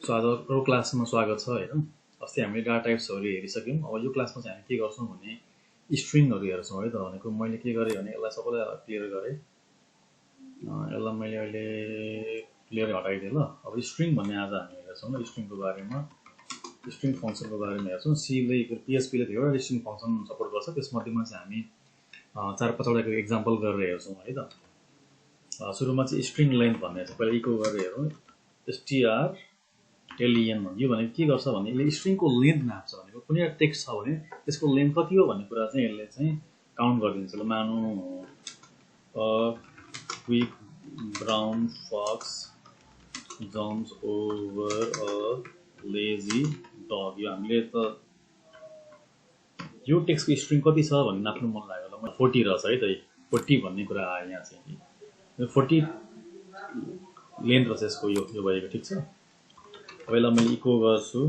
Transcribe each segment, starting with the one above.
So आज अरू क्लासमा स्वागत छ हैन। अस्ति हामीले डाटा टाइप्सहरु हेरिसक्यौं। अब यो क्लासमा चाहिँ हामी के गर्छौं भने स्ट्रिङहरु हेर्छौं है त। भनेको मैले के गरे भने यसलाई सबैलाई क्लियर गरे। यसलाई मैले अहिले क्लियर हटाइदिए ल। अब स्ट्रिङ भन्ने आज हामी हेर्छौं ल। स्ट्रिङको बारेमा, स्ट्रिङ फंक्सनको बारेमा हेर्छौं। सी ले PHP ले धेरै स्ट्रिङ फंक्सन सपोर्ट गर्छ। त्यसमध्येमा चाहिँ हामी 4-5 वटाको एक्जाम्पल गरेर हेर्छौं है त। सुरुमा चाहिँ स्ट्रिङ लेन्थ भन्ने छ। पहिला इको गरेर हेरौं। strlen यो भनेको के गर्छ भने यसले स्ट्रिङको लेन्थ नाप्छ। भनेको कुनै एउटा टेक्स्ट छ भने त्यसको लेन्थ कति हो भन्ने कुरा चाहिँ यसले चाहिँ काउन्ट गरिदिन्छ। ल मानौं quick brown fox jumps over a lazy dog. यो हामीले त यो टेक्स्टको स्ट्रिङ कति छ भन्ने नाप्नु मन लाग्यो। ल 40 रहेछ है त। 40 भन्ने कुरा आयो यहाँ चाहिँ। यो 40 लेन्थ रहेछ यसको। यो भएको ठीक छ। अब यसलाई मैले इको गर्छु।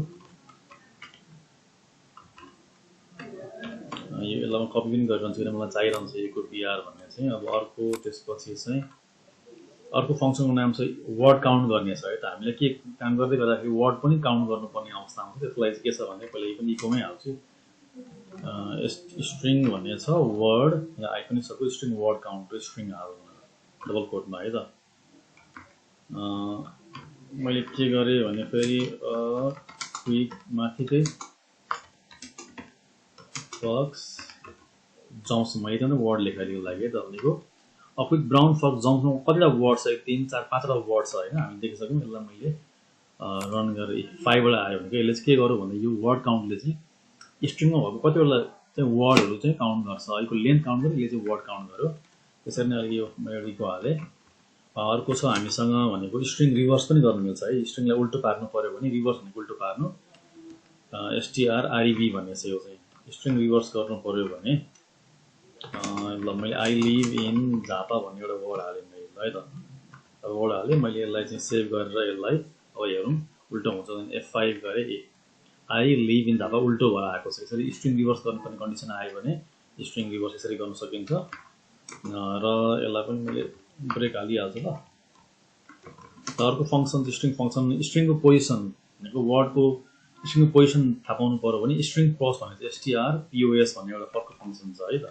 यसलाई म कपी पनि गरिरहन्छु किन मलाई चाहिरहन्छ इको br भन्ने चाहिँ। अब अर्को त्यसपछि चाहिँ अर्को फंक्सनको नाम चाहिँ वर्ड काउन्ट गर्ने छ है त। हामीले के काम गर्दै गर्दाखेरि वर्ड पनि काउन्ट गर्नुपर्ने अवस्था आउँछ। त्यसको लागि के छ भने पहिला यो पनि इकोमै हाल्छु। स्ट्रिङ भन्ने छ वर्ड या आई पनि सबै स्ट्रिङ वर्ड काउन्ट स्ट्रिङ हाल्नु डबल कोटमा है त। मैले के गरे भने फेरि क्विक माथिकै फक्स जम्प्स मैले त वर्ड लेखाइदिएको लागि त भनेको। अब क्विक ब्राउन फक्स जम्प्समा कतिवटा वर्ड छ 3 4 5 वटा वर्ड छ हैन। हामी देखिसक्यौं। यसलाई मैले रन गरे 5 वटा आयो भने यसले चाहिँ के गर्यो भने यो वर्ड काउन्टले चाहिँ स्ट्रिङमा भएको कतिवटा चाहिँ वर्डहरु चाहिँ काउन्ट गर्छ। यसको लेन्थ काउन्ट गर्यो, यसले चाहिँ वर्ड काउन्ट गर्यो। त्यसरी नै यो मैले इको हाले। अर्को छ हामीसँग भनेको स्ट्रिङ रिभर्स पनि गर्न मिल्छ है। स्ट्रिङलाई उल्टो पार्नु पर्यो भने रिभर्स भनेको उल्टो पार्नु strrev भन्ने छ। यो चाहिँ स्ट्रिङ रिभर्स गर्नु पर्यो भने ल मैले आई लिभ इन झापा भन्ने एउटा वर्ड हाले मैले है त। अब वर्ड हाले मैले यसलाई चाहिँ सेभ गरेर यसलाई अब हेरौं उल्टो हुन्छ भने F5 गरे आई लिभ इन झापा उल्टो भएर आएको छ। यसरी स्ट्रिङ रिभर्स गर्नुपर्ने कन्डिसन आयो भने स्ट्रिङ रिभर्स यसरी गर्न सकिन्छ। र यसलाई पनि मैले ब्रेक हालिहाल्छु ल। अर्को फंक्सन स्ट्रिङ फंक्सन स्ट्रिङको पोजिसन भनेको वर्डको स्ट्रिङको पोजिसन थाहा पाउनु पर्यो भने स्ट्रिङ पोस्ट भन्ने चाहिँ strpos भन्ने एउटा अर्को फंक्सन छ है त।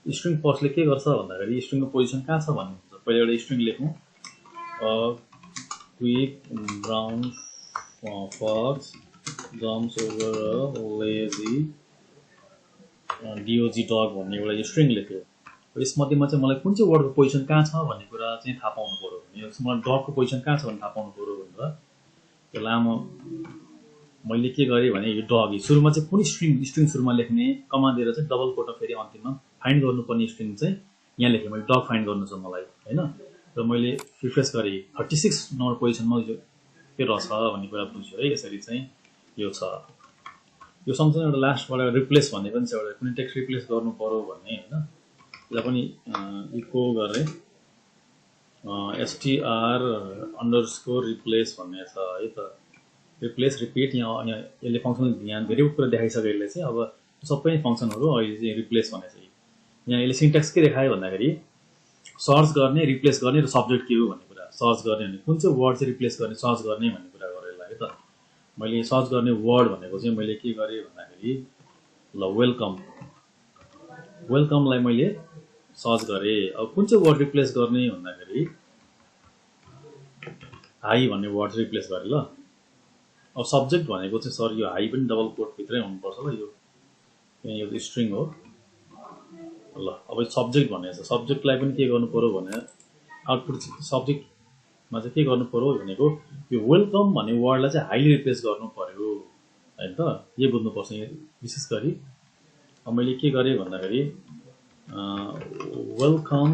स्ट्रिङ पोस्टले के गर्छ भन्दाखेरि स्ट्रिङको पोजिसन कहाँ छ भन्ने हुन्छ। पहिला एउटा स्ट्रिङ लेखौं quick brown fox jumps over a lazy dog भन्ने एउटा स्ट्रिङ लेख्यो। यसमध्येमा चाहिँ मलाई कुन चाहिँ वर्डको पोजिसन कहाँ छ भन्ने कुरा चाहिँ थाहा पाउनु पर्यो भने मलाई डगको पोजिसन कहाँ छ भन्ने थाहा पाउनु पर्यो भनेर यो लामो मैले के गरे भने यो डग सुरुमा चाहिँ कुन स्ट्रिङ सुरुमा लेख्ने कमान्ड दिएर चाहिँ डबल कोटमा फेरि अन्तिममा फाइन्ड गर्नुपर्ने स्ट्रिङ चाहिँ यहाँ लेखेँ मैले। डग फाइन्ड गर्नु छ मलाई हैन। र मैले रिफ्रेश गरे 36 नम्बर पोजिसनमा यो के रहेछ भन्ने कुरा बुझ्यो है। यसरी चाहिँ यो छ। यो सँगसँगै एउटा लास्टबाट रिप्लेस भन्ने पनि छ। एउटा कुनै टेक्स्ट रिप्लेस गर्नु पर्यो भने हैन यसलाई पनि इको गरे str_replace भन्ने छ है त। रिप्लेस रिपिट यहाँ यसले फंक्सन ध्यान धेरै कुरा देखाइसक्यो यसले चाहिँ। अब सबै फंक्सनहरु अहिले चाहिँ रिप्लेस भन्ने छ। यहाँ यसले सिन्ट्याक्स के देखायो भन्दाखेरि सर्च गर्ने, रिप्लेस गर्ने र सब्जेक्ट के हो भन्ने कुरा। सर्च गर्ने भने कुन चाहिँ वर्ड चाहिँ रिप्लेस गर्ने, सर्च गर्ने भन्ने कुरा गरे यसलाई है त। मैले सर्च गर्ने वर्ड भनेको चाहिँ मैले के गरे भन्दाखेरि ल वेलकमलाई मैले सर्च गरे। अब कुन चाहिँ वर्ड रिप्लेस गर्ने भन्दाखेरि हाई भन्ने वर्ड रिप्लेस गरे ल। अब सब्जेक्ट भनेको चाहिँ सर यो हाई पनि डबल कोट भित्रै हुनुपर्छ ल। यो स्ट्रिङ हो ल। अब सब्जेक्ट भन्ने छ। सब्जेक्टलाई पनि के गर्नु पर्यो भने आउटपुट सब्जेक्टमा चाहिँ के गर्नु पर्यो भनेको यो वेलकम भन्ने वर्डलाई चाहिँ हाईली रिप्लेस गर्नु पर्यो हैन त। यो बुझ्नुपर्छ विशेष गरी। अब मैले के गरे भन्दाखेरि वेलकम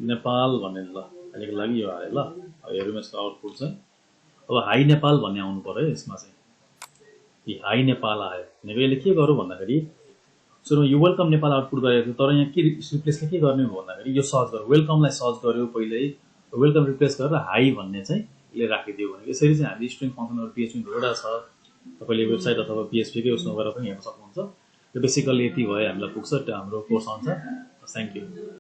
नेपाल भन्ने ल अहिलेको लागि यो आयो ल। अब हेरौँ यसको आउटपुट चाहिँ। अब हाई नेपाल भन्ने आउनु पर्यो यसमा चाहिँ। यो हाई नेपाल आयो भनेको यसले के गर्यो भन्दाखेरि सुरुमा यो वेलकम नेपाल आउटपुट गरेको थियो। तर यहाँ के रिप्लेसले के गर्ने हो भन्दाखेरि यो सर्च गर्यो, वेलकमलाई सर्च गर्यो पहिल्यै, वेलकम रिप्लेस गरेर हाई भन्ने चाहिँ यसले राखिदियो भनेको। यसरी चाहिँ हामी स्ट्रिङ फंक्सनहरु PHP धेरैवटा छ। तपाईले वेबसाइट अथवा PHP कै उसमा गएर पनि हेर्न सक्नुहुन्छ। यो बेसिकली यति भयो हामीलाई पुग्छ हाम्रो कोर्स अनुसार। Thank you.